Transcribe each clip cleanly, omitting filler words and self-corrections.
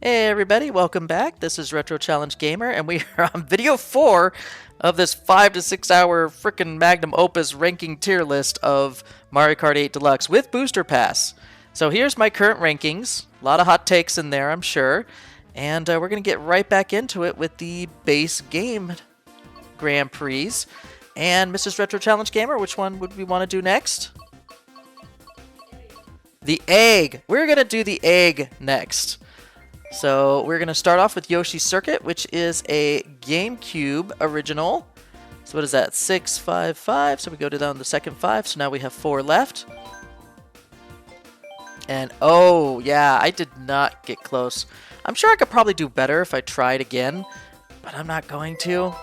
Hey everybody, welcome back. This is Retro Challenge Gamer, and we are on video 4 of this 5 to 6 hour frickin' magnum opus ranking tier list of Mario Kart 8 Deluxe with Booster Pass. So here's my current rankings. A lot of hot takes in there, I'm sure. And we're going to get right back into it with the base game Grand Prix. And Mrs. Retro Challenge Gamer, which one would we want to do next? The egg! We're going to do the egg next. So we're going to start off with Yoshi Circuit, which is a GameCube original. So what is that? 6, 5, 5. So we go down the second 5. So now we have 4 left. And oh, yeah, I did not get close. I'm sure I could probably do better if I tried again, but I'm not going to.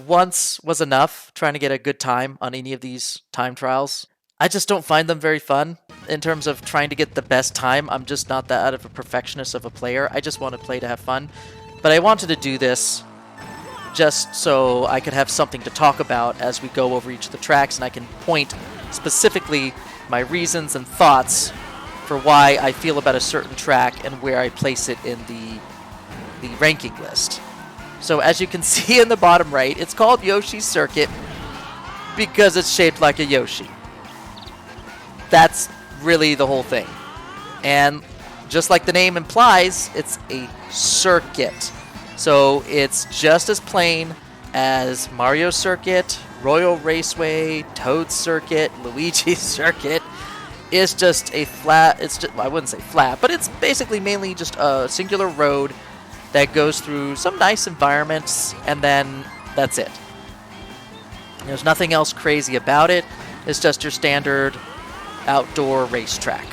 Once was enough trying to get a good time on any of these time trials. I just don't find them very fun in terms of trying to get the best time. I'm just not that out of a perfectionist of a player. I just want to play to have fun. But I wanted to do this just so I could have something to talk about as we go over each of the tracks, and I can point specifically my reasons and thoughts for why I feel about a certain track and where I place it in the ranking list. So as you can see in the bottom right, it's called Yoshi Circuit because it's shaped like a Yoshi. That's really the whole thing. And just like the name implies, it's a circuit. So it's just as plain as Mario Circuit, Royal Raceway, Toad Circuit, Luigi Circuit. It's just a flat, well, I wouldn't say flat, but it's basically mainly just a singular road that goes through some nice environments, and then that's it. There's nothing else crazy about it. It's just your standard outdoor racetrack.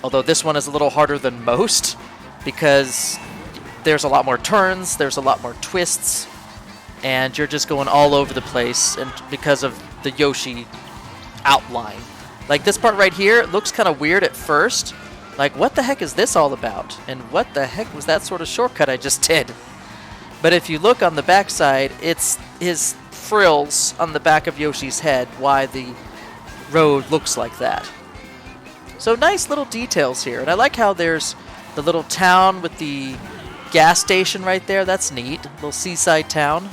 Although this one is a little harder than most because there's a lot more turns, there's a lot more twists, and you're just going all over the place and because of the Yoshi outline. Like this part right here looks kind of weird at first. Like, what the heck is this all about? And what the heck was that sort of shortcut I just did? But if you look on the backside, it's his frills on the back of Yoshi's head why the road looks like that. So nice little details here. And I like how there's the little town with the gas station right there. That's neat. Little seaside town.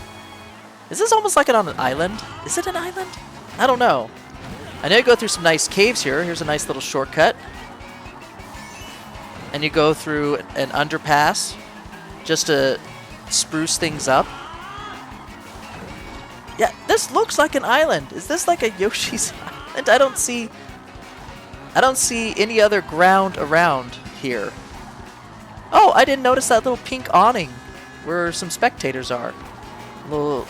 Is this almost like it on an island? Is it an island? I don't know. I know you go through some nice caves here. Here's a nice little shortcut. And you go through an underpass just to spruce things up. Yeah, this looks like an island. Is this like a Yoshi's Island? I don't see any other ground around here. Oh, I didn't notice that little pink awning where some spectators are. Little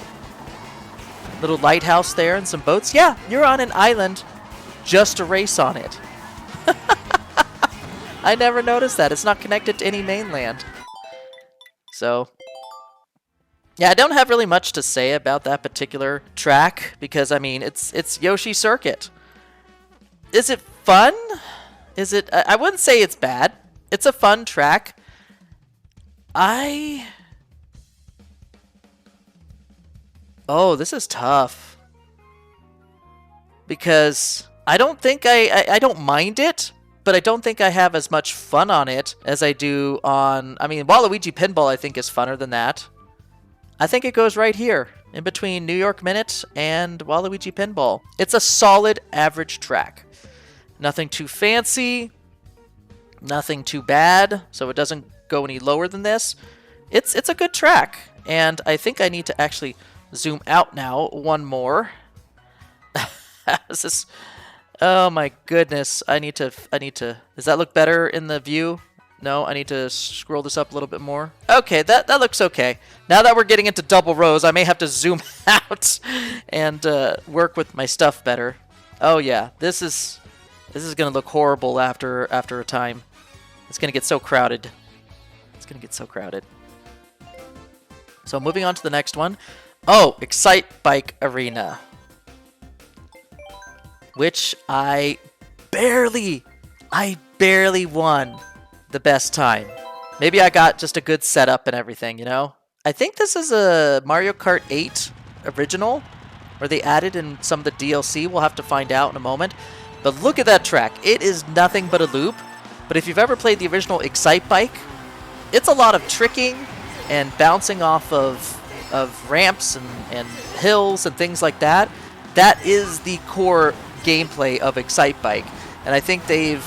lighthouse there and some boats. Yeah, you're on an island just to race on it. I never noticed that. It's not connected to any mainland. So, yeah, I don't have really much to say about that particular track because, I mean, it's Yoshi Circuit. Is it fun? Is it... I wouldn't say it's bad. It's a fun track. Oh, this is tough. Because I don't think I don't mind it, but I don't think I have as much fun on it as I do on... I mean, Waluigi Pinball I think is funner than that. I think it goes right here, in between New York Minute and Waluigi Pinball. It's a solid average track. Nothing too fancy, nothing too bad, so it doesn't go any lower than this. It's a good track, and I think I need to actually zoom out now one more. Is this... Oh my goodness, I need to... Does that look better in the view? No, I need to scroll this up a little bit more. Okay, that looks okay. Now that we're getting into double rows, I may have to zoom out and work with my stuff better. Oh yeah, this is going to look horrible after a time. It's going to get so crowded. It's going to get so crowded. So moving on to the next one. Oh, Excite Bike Arena. Which I barely won the best time. Maybe I got just a good setup and everything, you know? I think this is a Mario Kart 8 original, or they added in some of the DLC. We'll have to find out in a moment. But look at that track. It is nothing but a loop. But if you've ever played the original Excite Bike, it's a lot of tricking and bouncing off of ramps and hills and things like that. That is the core gameplay of Excite Bike, and I think they've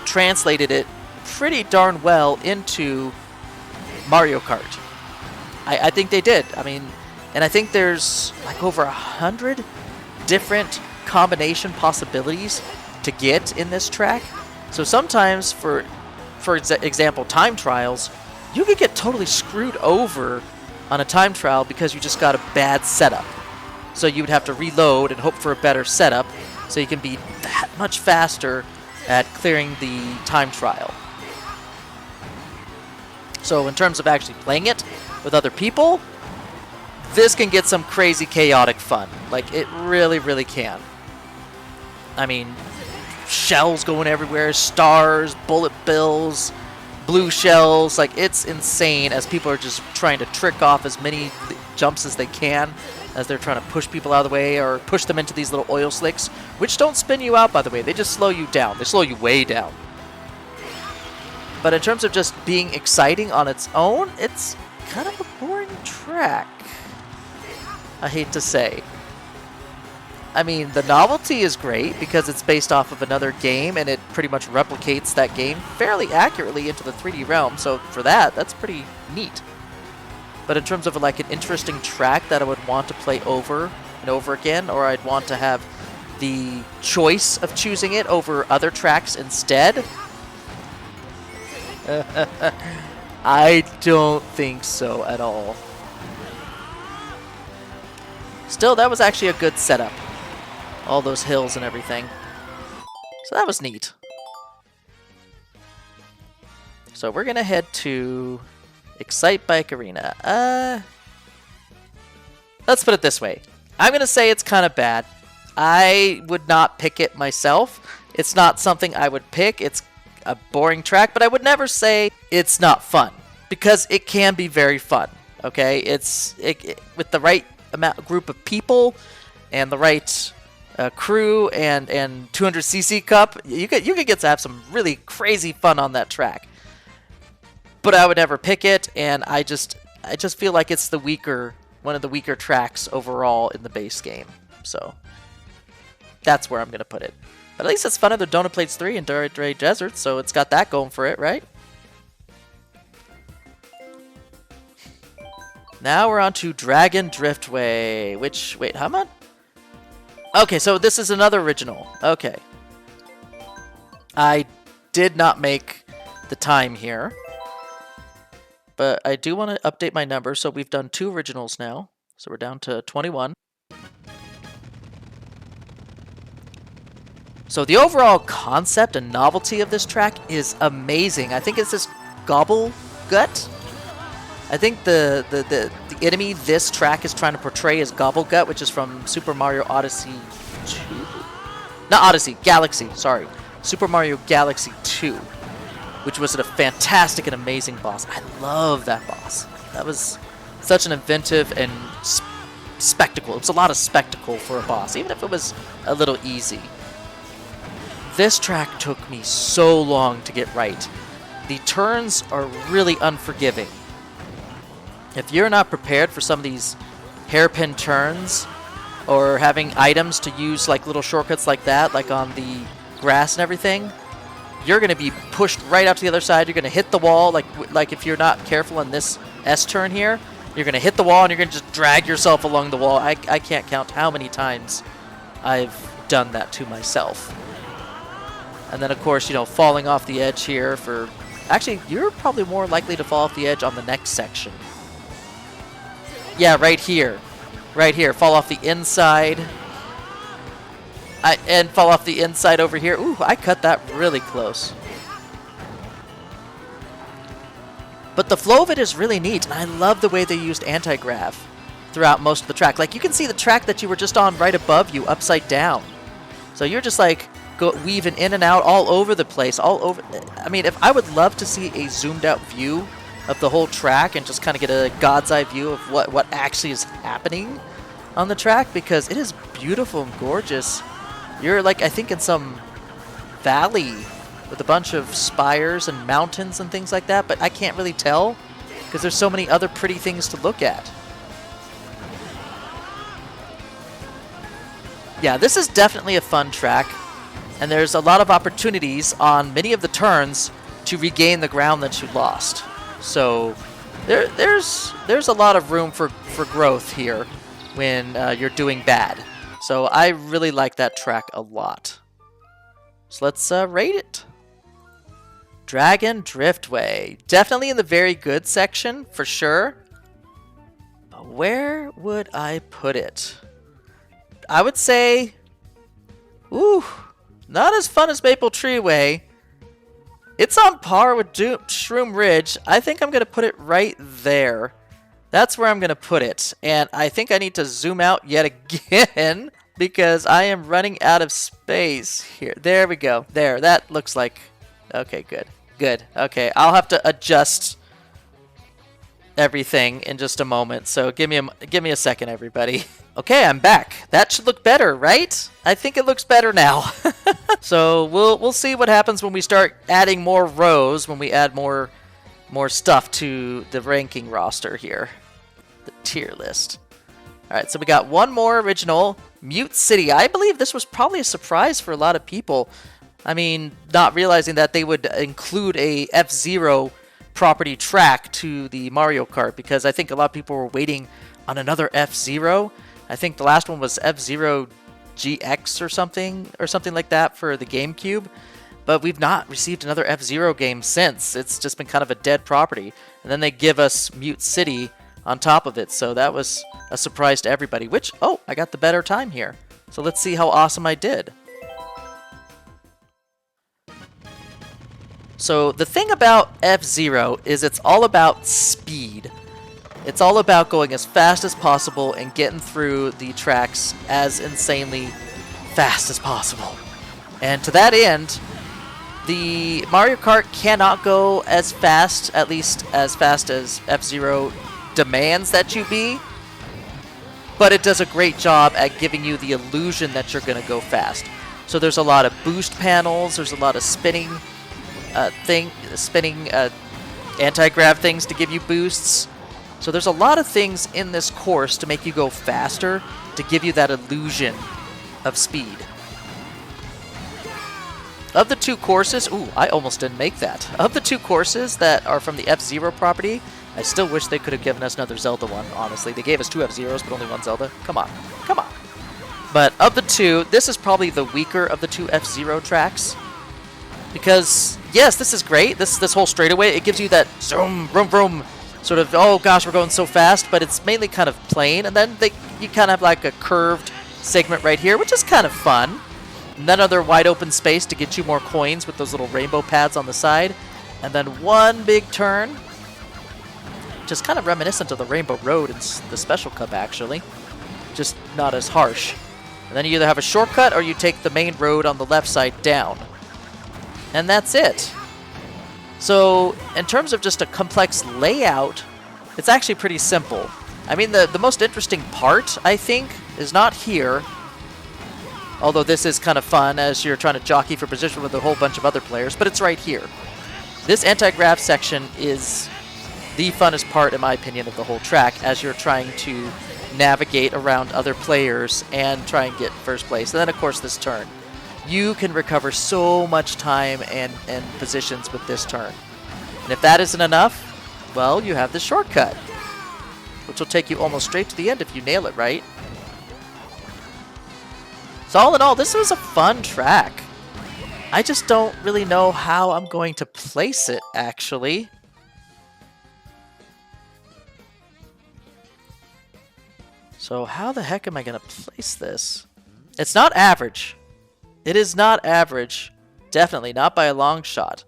translated it pretty darn well into Mario Kart. I think they did. I mean, and I think there's like over 100 different combination possibilities to get in this track. So sometimes, for example, time trials, you could get totally screwed over on a time trial because you just got a bad setup. So you would have to reload and hope for a better setup so you can be that much faster at clearing the time trial. So in terms of actually playing it with other people, this can get some crazy chaotic fun. Like, it really, really can. I mean, shells going everywhere, stars, bullet bills, blue shells. Like, it's insane as people are just trying to trick off as many jumps as they can as they're trying to push people out of the way or push them into these little oil slicks, which don't spin you out, by the way. They just slow you down. They slow you way down. But in terms of just being exciting on its own, it's kind of a boring track, I hate to say. I mean, the novelty is great because it's based off of another game and it pretty much replicates that game fairly accurately into the 3D realm. So for that, that's pretty neat. But in terms of like an interesting track that I would want to play over and over again, or I'd want to have the choice of choosing it over other tracks instead, I don't think so at all. Still, that was actually a good setup. All those hills and everything. So that was neat. So we're gonna head to Excite Bike Arena. Let's put it this way. I'm gonna say it's kind of bad. I would not pick it myself. It's not something I would pick. It's a boring track, but I would never say it's not fun because it can be very fun. Okay, with the right group of people and the right crew and 200cc cup, you could get to have some really crazy fun on that track. But I would never pick it, and I just feel like it's one of the weaker tracks overall in the base game. So that's where I'm gonna put it. But at least it's funner than Donut Plates 3 and Dirt Ray Desert, so it's got that going for it, right? Now we're on to Dragon Driftway, which, wait, how much? Okay, so this is another original. Okay. I did not make the time here, but I do want to update my numbers. So we've done 2 originals now, so we're down to 21. So the overall concept and novelty of this track is amazing. I think it's this gobble gut. I think the enemy this track is trying to portray is Gobble Gut, which is from Super Mario Odyssey 2? Not Odyssey, Galaxy, sorry. Super Mario Galaxy 2, which was a fantastic and amazing boss. I love that boss. That was such an inventive and spectacle. It was a lot of spectacle for a boss, even if it was a little easy. This track took me so long to get right. The turns are really unforgiving. If you're not prepared for some of these hairpin turns, or having items to use like little shortcuts like that, like on the grass and everything, you're going to be pushed right out to the other side. You're going to hit the wall, like if you're not careful on this S turn here, you're going to hit the wall and you're going to just drag yourself along the wall. I can't count how many times I've done that to myself. And then, of course, you know, falling off the edge here for... Actually, you're probably more likely to fall off the edge on the next section. Yeah, right here. Right here. Fall off the inside. And fall off the inside over here. Ooh, I cut that really close. But the flow of it is really neat, and I love the way they used anti-grav throughout most of the track. Like, you can see the track that you were just on right above you upside down. So you're just like... weaving in and out all over the place, all over. I mean, if I would love to see a zoomed out view of the whole track and just kind of get a god's eye view of what actually is happening on the track, because it is beautiful and gorgeous. You're like, I think in some valley with a bunch of spires and mountains and things like that, but I can't really tell because there's so many other pretty things to look at. Yeah, this is definitely a fun track, and there's a lot of opportunities on many of the turns to regain the ground that you lost. So there's a lot of room for growth here when you're doing bad. So I really like that track a lot. So let's rate it. Dragon Driftway. Definitely in the very good section, for sure. But where would I put it? I would say, ooh, not as fun as Maple Treeway. It's on par with Shroom Ridge. I think I'm going to put it right there. That's where I'm going to put it. And I think I need to zoom out yet again because I am running out of space here. There we go. There. That looks like... Okay, good. Good. Okay, I'll have to adjust everything in just a moment. So give me a second, everybody. Okay, I'm back. That should look better, right? I think it looks better now. So we'll see what happens when we start adding more rows, when we add more stuff to the ranking roster here. The tier list. Alright, so we got one more original, Mute City. I believe this was probably a surprise for a lot of people. I mean, not realizing that they would include a F-Zero property track to the Mario Kart, because I think a lot of people were waiting on another F-Zero. I think the last one was F-Zero GX or something like that for the GameCube. But we've not received another F-Zero game since. It's just been kind of a dead property. And then they give us Mute City on top of it. So that was a surprise to everybody. Which, oh, I got the better time here. So let's see how awesome I did. So the thing about F-Zero is it's all about speed. It's all about going as fast as possible and getting through the tracks as insanely fast as possible. And to that end, the Mario Kart cannot go as fast, at least as fast as F-Zero demands that you be, but it does a great job at giving you the illusion that you're going to go fast. So there's a lot of boost panels, there's a lot of spinning anti-grav things to give you boosts. So there's a lot of things in this course to make you go faster, to give you that illusion of speed. Of the two courses, ooh, I almost didn't make that. Of the two courses that are from the F-Zero property, I still wish they could have given us another Zelda one, honestly. They gave us two F-Zeros, but only one Zelda. Come on, come on. But of the two, this is probably the weaker of the two F-Zero tracks. Because, yes, this is great. This whole straightaway, it gives you that zoom, vroom, vroom, sort of, oh gosh, we're going so fast, but it's mainly kind of plain. And then you kind of have like a curved segment right here, which is kind of fun. And then another wide open space to get you more coins with those little rainbow pads on the side. And then one big turn, which is kind of reminiscent of the Rainbow Road in the Special Cup, actually. Just not as harsh. And then you either have a shortcut or you take the main road on the left side down. And that's it. So, in terms of just a complex layout, it's actually pretty simple. I mean, the most interesting part, I think, is not here. Although this is kind of fun as you're trying to jockey for position with a whole bunch of other players, but it's right here. This anti-grav section is the funnest part, in my opinion, of the whole track as you're trying to navigate around other players and try and get first place. And then, of course, this turn. You can recover so much time and positions with this turn. And if that isn't enough, well, you have the shortcut, which will take you almost straight to the end if you nail it right. So all in all, this was a fun track. I just don't really know how I'm going to place it, actually. So how the heck am I going to place this? It's not average. It is not average. Definitely not by a long shot.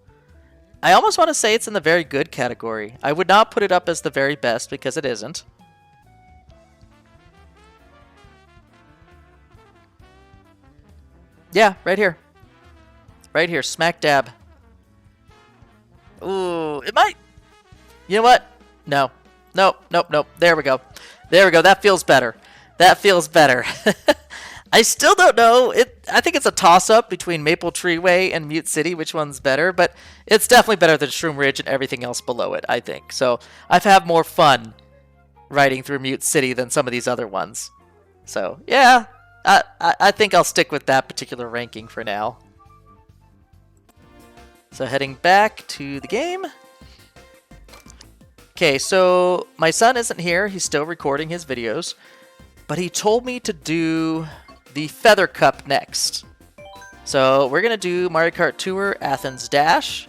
I almost want to say it's in the very good category. I would not put it up as the very best because it isn't. Yeah, right here. Right here, smack dab. Ooh, it might. You know what? No. Nope, nope, nope. There we go. There we go. That feels better. That feels better. I still don't know. I think it's a toss-up between Maple Tree Way and Mute City, which one's better, but it's definitely better than Shroom Ridge and everything else below it, I think. So I've had more fun riding through Mute City than some of these other ones. So yeah, I think I'll stick with that particular ranking for now. So heading back to the game. Okay, so my son isn't here. He's still recording his videos. But he told me to do the Feather Cup next. So we're going to do Mario Kart Tour Athens Dash.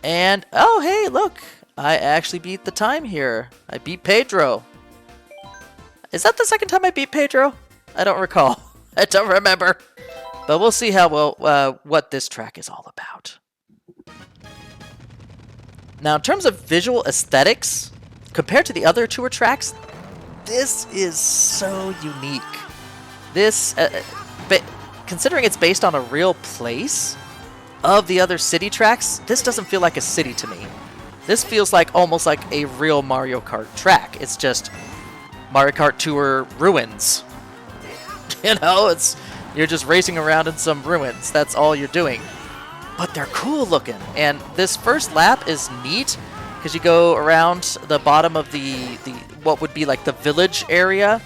And, oh, hey, look. I actually beat the time here. I beat Pedro. Is that the second time I beat Pedro? I don't recall. I don't remember. But we'll see how well what this track is all about. Now, in terms of visual aesthetics, compared to the other tour tracks, this is so unique. This, considering it's based on a real place of the other city tracks, this doesn't feel like a city to me. This feels like almost like a real Mario Kart track. It's just Mario Kart Tour ruins. You know, you're just racing around in some ruins. That's all you're doing. But they're cool looking. And this first lap is neat because you go around the bottom of the what would be like the village area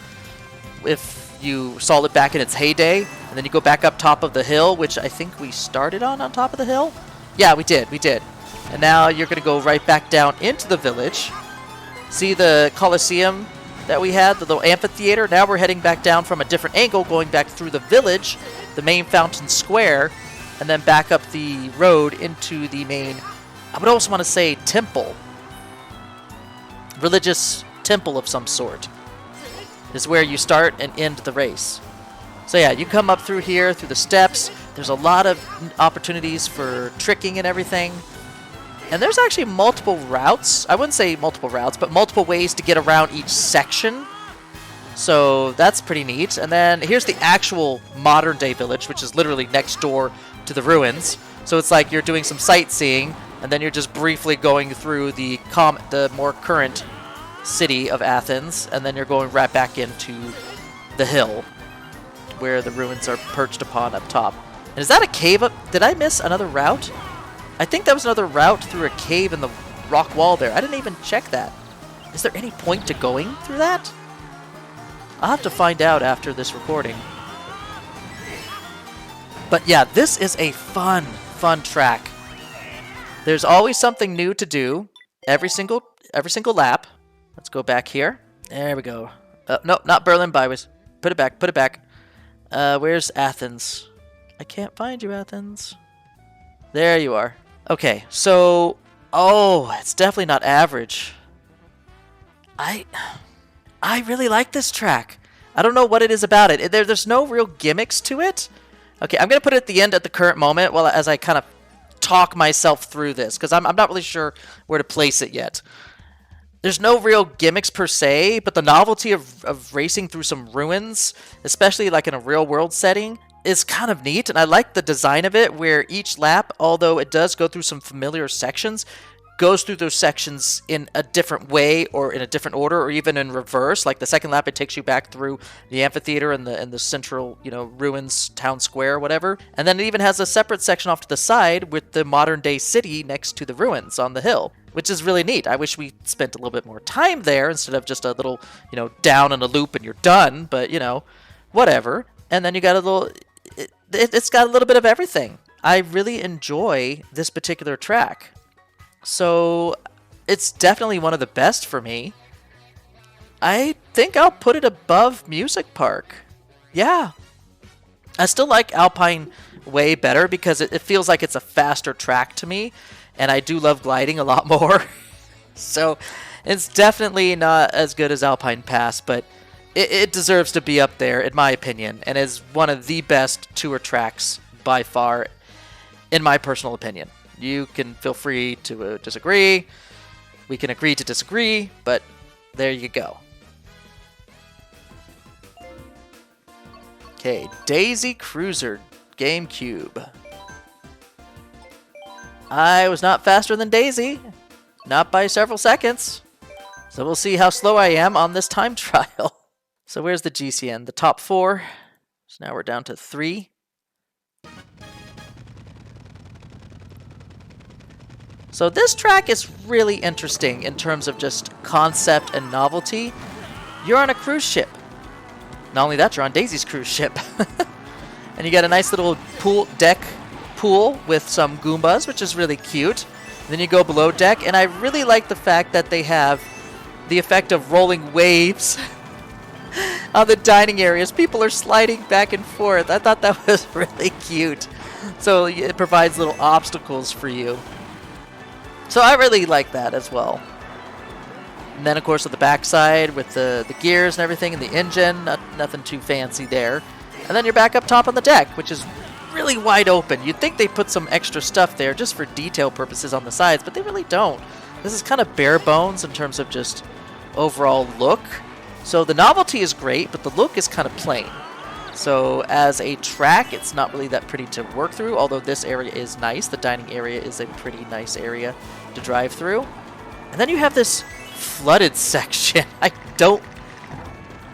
if you saw it back in its heyday. And then you go back up top of the hill, which I think we started on top of the hill. Yeah, we did. And now you're going to go right back down into the village. See the Colosseum that we had, the little amphitheater? Now we're heading back down from a different angle, going back through the village, the main fountain square, and then back up the road into the main, I would also want to say, temple. Religious temple of some sort. This is where you start and end the race. So yeah, you come up through here, through the steps. There's a lot of opportunities for tricking and everything. And there's actually multiple routes. I wouldn't say multiple routes, but multiple ways to get around each section. So that's pretty neat. And then here's the actual modern day village, which is literally next door to the ruins. So it's like you're doing some sightseeing, and then you're just briefly going through the more current city of Athens, and then you're going right back into the hill where the ruins are perched upon up top. And is that a cave up? Did I miss another route? I think that was another route through a cave in the rock wall there. I didn't even check that. Is there any point to going through that? I'll have to find out after this recording. But yeah, this is a fun track. There's always something new to do every single lap. Let's go back here. There we go. No, not Berlin Byways. Put it back. Where's Athens? I can't find you, Athens. There you are. Okay, so... Oh, it's definitely not average. I really like this track. I don't know what it is about it. There's no real gimmicks to it. Okay, I'm going to put it at the end at the current moment as I kind of talk myself through this, because I'm not really sure where to place it yet. There's no real gimmicks per se, but the novelty of racing through some ruins, especially like in a real-world setting, is kind of neat, and I like the design of it, where each lap, although it does go through some familiar sections, goes through those sections in a different way or in a different order or even in reverse. Like the second lap, it takes you back through the amphitheater and the central, ruins, town square, or whatever. And then it even has a separate section off to the side with the modern day city next to the ruins on the hill, which is really neat. I wish we spent a little bit more time there instead of just a little, down in a loop and you're done, but, whatever. And then you got a little... It's got a little bit of everything. I really enjoy this particular track. So it's definitely one of the best for me. I think I'll put it above Music Park. Yeah. I still like Alpine way better because it feels like it's a faster track to me. And I do love gliding a lot more. So it's definitely not as good as Alpine Pass, but it deserves to be up there, in my opinion, and is one of the best tour tracks by far, in my personal opinion. You can feel free to disagree. We can agree to disagree, but there you go. Okay, Daisy Cruiser GameCube. I was not faster than Daisy, not by several seconds. So we'll see how slow I am on this time trial. So where's the GCN? The top 4. So now we're down to 3. So this track is really interesting in terms of just concept and novelty. You're on a cruise ship. Not only that, you're on Daisy's cruise ship. And you got a nice little deck pool with some Goombas, which is really cute. And then you go below deck, and I really like the fact that they have the effect of rolling waves on the dining areas. People are sliding back and forth. I thought that was really cute. So it provides little obstacles for you. So I really like that as well. And then, of course, with the backside with the gears and everything and the engine, nothing too fancy there. And then you're back up top on the deck, which is really wide open. You'd think they put some extra stuff there just for detail purposes on the sides, but they really don't. This is kind of bare bones in terms of just overall look. So the novelty is great, but the look is kind of plain. So as a track, it's not really that pretty to work through, although this area is nice. The dining area is a pretty nice area to drive through. And then you have this flooded section.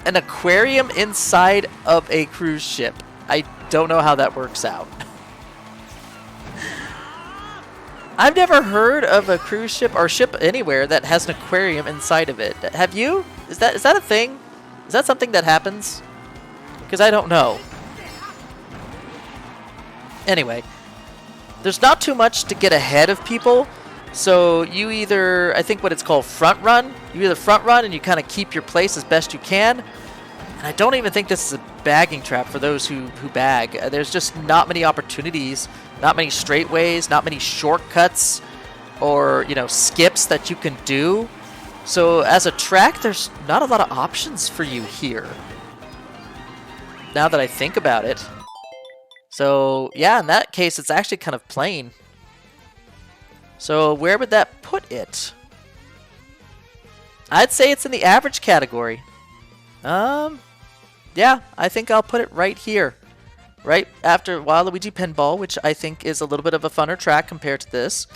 An aquarium inside of a cruise ship. I don't know how that works out. I've never heard of a cruise ship or ship anywhere that has an aquarium inside of it. Have you? Is that a thing? Is that something that happens? Because I don't know. Anyway, there's not too much to get ahead of people. So you either, I think what it's called front run. You either front run and you kind of keep your place as best you can. And I don't even think this is a bagging trap for those who bag. There's just not many opportunities, not many straightaways, not many shortcuts or, skips that you can do. So as a track, there's not a lot of options for you here, now that I think about it. So yeah, in that case, it's actually kind of plain. So where would that put it? I'd say it's in the average category. Yeah, I think I'll put it right here. Right after Waluigi Pinball, which I think is a little bit of a funner track compared to this.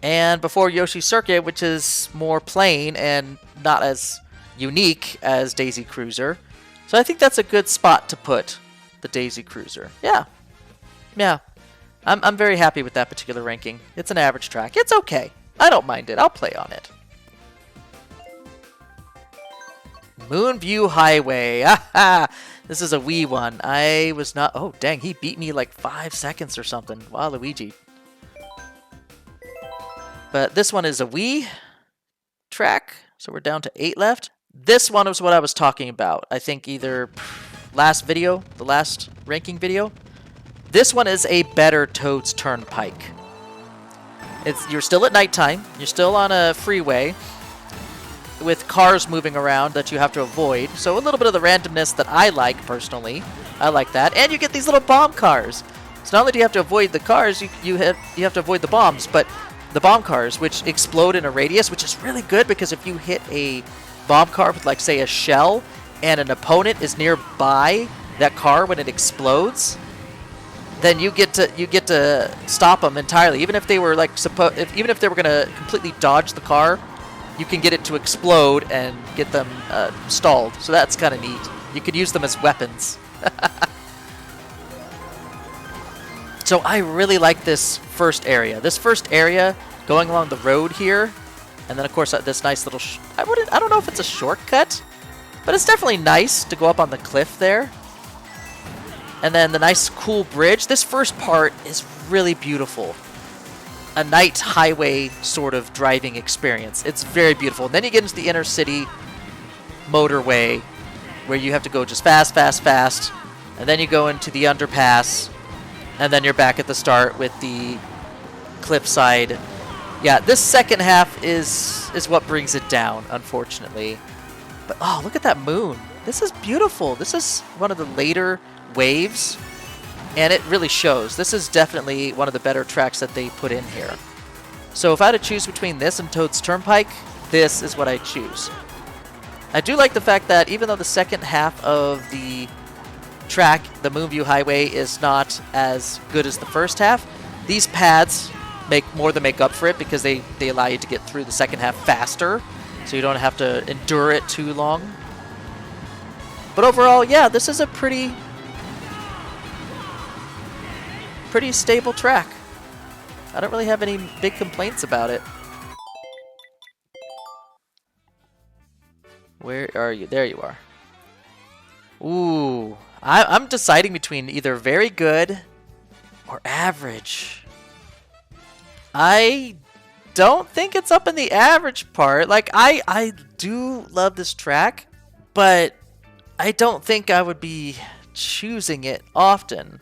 And before Yoshi Circuit, which is more plain and not as unique as Daisy Cruiser. So I think that's a good spot to put the Daisy Cruiser. Yeah. I'm very happy with that particular ranking. It's an average track. It's okay. I don't mind it. I'll play on it. Moonview Highway. Aha! This is a Wii one. I was not... Oh, dang. He beat me like 5 seconds or something. Waluigi. But this one is a Wii track. So we're down to 8 left. This one was what I was talking about. I think either the last ranking video. This one is a better Toad's Turnpike. You're still at nighttime. You're still on a freeway with cars moving around that you have to avoid. So a little bit of the randomness that I like personally. I like that. And you get these little bomb cars. So not only do you have to avoid the cars, you have to avoid the bombs, but the bomb cars, which explode in a radius, which is really good because if you hit a bomb car with, like, say, a shell, and an opponent is nearby that car when it explodes, then you get to stop them entirely. Even if they were even if they were gonna completely dodge the car, you can get it to explode and get them stalled. So that's kind of neat. You could use them as weapons. So I really like this first area. This first area going along the road here, and then of course this nice little. I don't know if it's a shortcut, but it's definitely nice to go up on the cliff there. And then the nice cool bridge. This first part is really beautiful. A night highway sort of driving experience. It's very beautiful. And then you get into the inner city motorway where you have to go just fast, fast, fast. And then you go into the underpass. And then you're back at the start with the cliffside. Yeah, this second half is what brings it down, unfortunately. But oh, look at that moon. This is beautiful. This is one of the later waves, and it really shows. This is definitely one of the better tracks that they put in here. So if I had to choose between this and Toad's Turnpike, this is what I choose. I do like the fact that even though the second half of the track, the Moonview Highway, is not as good as the first half, these pads more than make up for it because they allow you to get through the second half faster, so you don't have to endure it too long. But overall, yeah, this is a pretty pretty stable track. I don't really have any big complaints about it. Where are you? There you are. Ooh, I'm deciding between either very good or average. I don't think it's up in the average part. Like, I do love this track, but I don't think I would be choosing it often.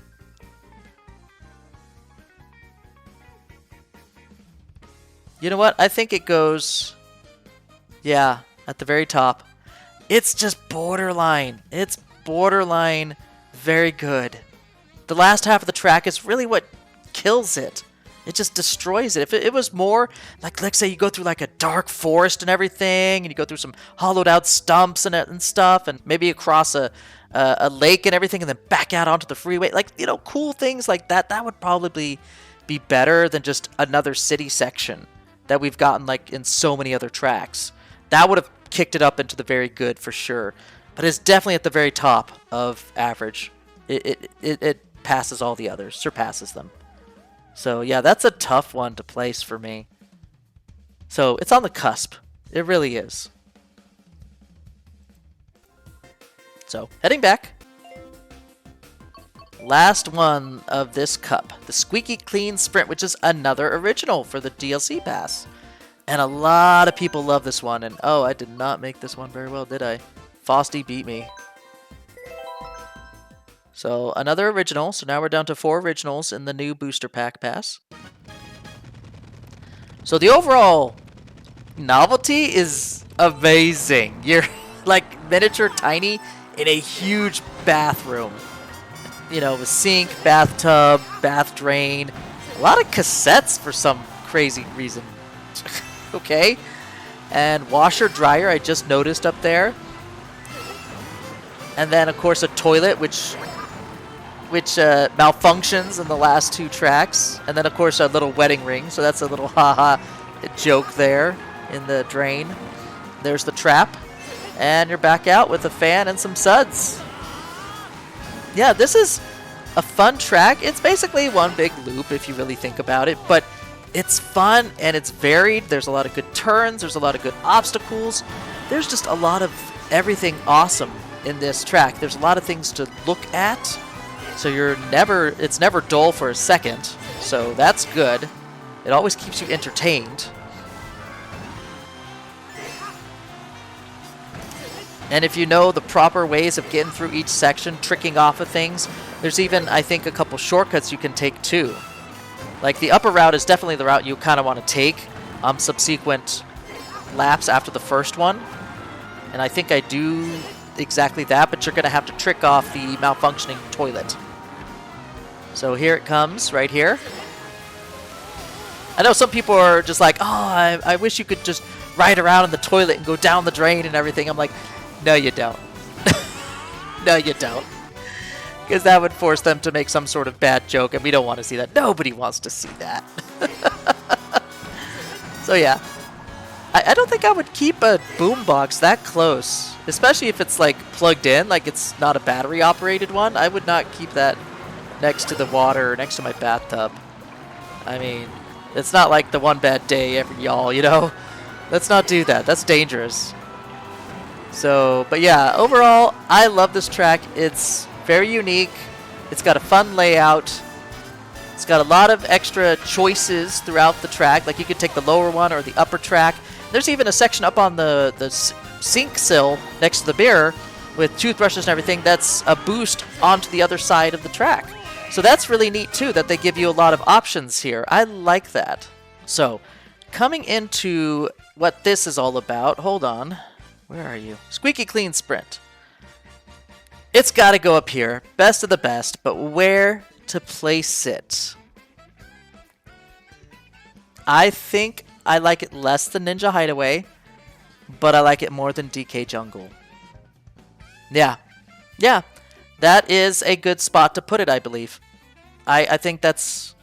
You know what? I think it goes, yeah, at the very top. It's just borderline. It's borderline very good. The last half of the track is really what kills it. It just destroys it. If it was more, like, let's say you go through like a dark forest and everything, and you go through some hollowed out stumps and stuff, and maybe across a lake and everything, and then back out onto the freeway, like, you know, cool things like that, that would probably be better than just another city section that we've gotten like in so many other tracks. That would have kicked it up into the very good for sure. But it's definitely at the very top of average. It passes all the others, surpasses them. So yeah, that's a tough one to place for me. So it's on the cusp. It really is. So heading back. Last one of this cup, the Squeaky Clean Sprint, which is another original for the DLC pass. And a lot of people love this one. And oh, I did not make this one very well, did I? Fosty beat me. So another original. So now we're down to 4 originals in the new booster pack pass. So the overall novelty is amazing. You're like miniature tiny in a huge bathroom. You know, with sink, bathtub, bath drain. A lot of cassettes for some crazy reason. Okay. And washer dryer I just noticed up there. And then of course a toilet which malfunctions in the last 2 tracks. And then of course a little wedding ring. So that's a little haha joke there in the drain. There's the trap. And you're back out with a fan and some suds. Yeah, this is a fun track. It's basically one big loop if you really think about it, but it's fun and it's varied. There's a lot of good turns. There's a lot of good obstacles. There's just a lot of everything awesome in this track. There's a lot of things to look at, so it's never dull for a second, so that's good. It always keeps you entertained. And if you know the proper ways of getting through each section, tricking off of things, there's even, I think, a couple shortcuts you can take too. Like the upper route is definitely the route you kind of want to take subsequent laps after the first one. And I think I do exactly that, but you're going to have to trick off the malfunctioning toilet. So here it comes, right here. I know some people are just like, oh, I wish you could just ride around in the toilet and go down the drain and everything. I'm like, no, you don't. No, you don't. Because that would force them to make some sort of bad joke, and we don't want to see that. Nobody wants to see that. So yeah. I don't think I would keep a boombox that close. Especially if it's like plugged in, like it's not a battery operated one. I would not keep that next to the water or next to my bathtub. I mean, it's not like the one bad day every y'all, you know? Let's not do that. That's dangerous. So, but yeah, overall, I love this track. It's very unique. It's got a fun layout. It's got a lot of extra choices throughout the track. Like you could take the lower one or the upper track. There's even a section up on the sink sill next to the mirror with toothbrushes and everything that's a boost onto the other side of the track. So that's really neat too, that they give you a lot of options here. I like that. So, coming into what this is all about, hold on. Where are you? Squeaky Clean Sprint. It's got to go up here. Best of the best, but where to place it? I think I like it less than Ninja Hideaway, but I like it more than DK Jungle. Yeah. Yeah. That is a good spot to put it, I believe. I think that's...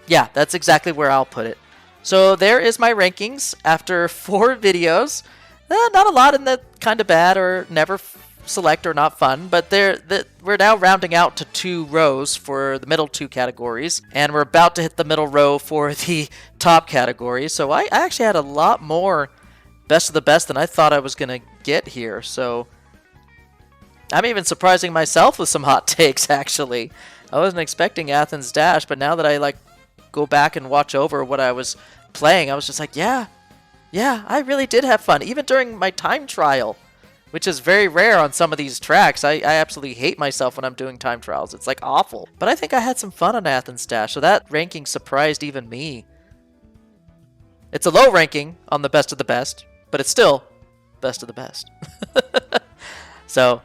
Yeah, that's exactly where I'll put it. So there is my rankings after 4 videos. Not a lot in the kind of bad or never select are not fun, but we're now rounding out to 2 rows for the middle 2 categories, and we're about to hit the middle row for the top category. So I actually had a lot more best of the best than I thought I was going to get here. So I'm even surprising myself with some hot takes, actually. I wasn't expecting Athens Dash, but now that I like go back and watch over what I was playing, I was just like, yeah, I really did have fun. Even during my time trial, which is very rare on some of these tracks. I absolutely hate myself when I'm doing time trials. It's like awful. But I think I had some fun on Athens Dash, so that ranking surprised even me. It's a low ranking on the best of the best, but it's still best of the best. So,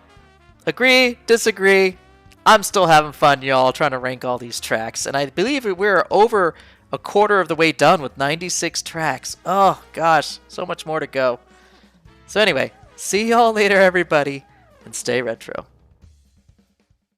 agree, disagree. I'm still having fun, y'all, trying to rank all these tracks. And I believe we're over a quarter of the way done with 96 tracks. Oh, gosh, so much more to go. So anyway, see y'all later, everybody, and stay retro.